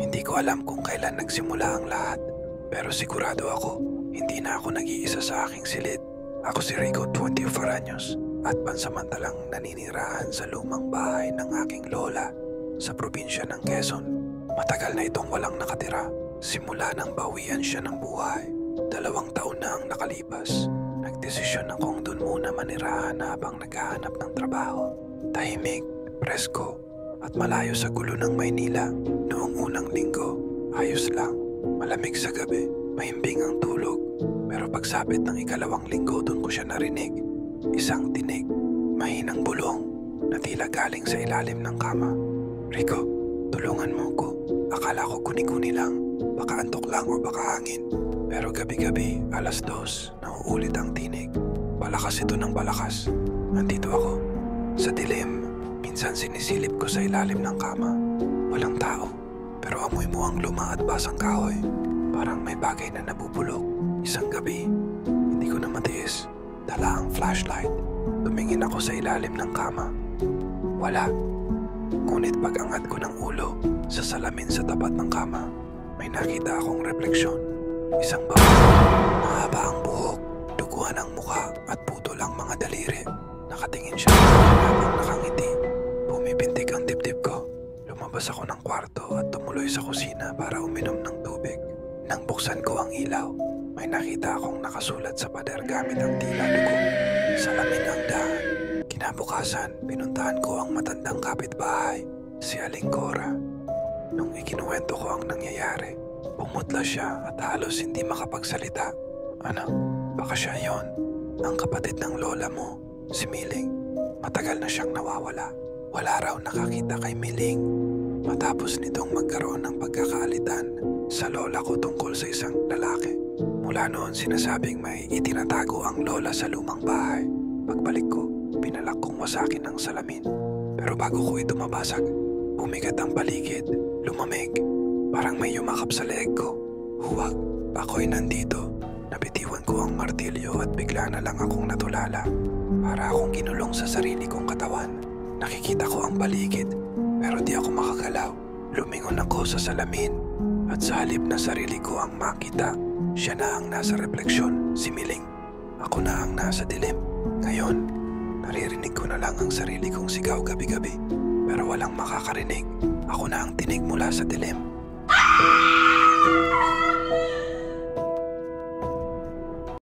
Hindi ko alam kung kailan nagsimula ang lahat, pero sigurado ako, hindi na ako nag-iisa sa aking silid. Ako si Rico, 24 anyos, at pansamantalang naninirahan sa lumang bahay ng aking lola sa probinsya ng Quezon. Matagal na itong walang nakatira, simula nang bawian siya ng buhay. 2 taon na ang nakalipas. Nagdesisyon akong dun muna manirahan habang naghahanap ng trabaho. Tahimik, presko, at malayo sa gulo ng Maynila. Noong unang linggo, ayos lang. Malamig sa gabi, mahimbing ang tulog. Pero pagsapit ng 2nd linggo, dun ko siya narinig. Isang tinig, mahinang bulong, na tila galing sa ilalim ng kama. Rico, tulungan mo ko. Akala ko kuni-kuni lang, baka antok lang o baka hangin. Pero gabi-gabi, 2:00, nauulit ang tinig. Balakas ito ng balakas. Nandito ako, sa dilim. Minsan sinisilip ko sa ilalim ng kama. Walang tao, pero amoy mo ang luma at basang kahoy. Parang may bagay na nabubulok. Isang gabi, hindi ko na matiis. Dala ang flashlight. Tumingin ako sa ilalim ng kama. Wala. Ngunit pag-angat ko ng ulo sa salamin sa tapat ng kama, may nakita akong refleksyon. Isang babae. Mahaba ang buhok, duguan ang mukha at putol ang mga daliri. Nakatingin siya habang nakangiti. Pumipintig ang dibdib ko. Lumabas ako ng kwarto at tumuloy sa kusina para uminom ng tubig. Nang buksan ko ang ilaw, may nakita akong nakasulat sa pader gamit ang tila dugo. Salamin ang daan. Kinabukasan, pinuntahan ko ang matandang kapitbahay, si Aling Cora. Nung ikinuwento ko ang nangyayari, pumutla siya at halos hindi makapagsalita. Anak, baka siya yon, ang kapatid ng lola mo, si Miling. Matagal na siyang nawawala. Wala raw nakakita kay Miling. Matapos nitong magkaroon ng pagkakaalitan sa lola ko tungkol sa isang lalaki. Mula noon sinasabing may itinatago ang lola sa lumang bahay. Pagbalik ko, pinalak kong wasakin ang salamin. Pero bago ko ito mabasag, bumigat ang paligid, lumamig. Parang may yumakap sa leeg ko. Huwag, ako'y nandito. Napitiwan ko ang martilyo at bigla na lang akong natulala. Para akong ginulong sa sarili kong katawan. Nakikita ko ang paligid, pero di ako makagalaw. Lumingon ako sa salamin, at sa halip na sarili ko ang makita, siya na ang nasa refleksyon, si Miling. Ako na ang nasa dilim. Ngayon, naririnig ko na lang ang sarili kong sigaw gabi-gabi, pero walang makakarinig. Ako na ang tinig mula sa dilim.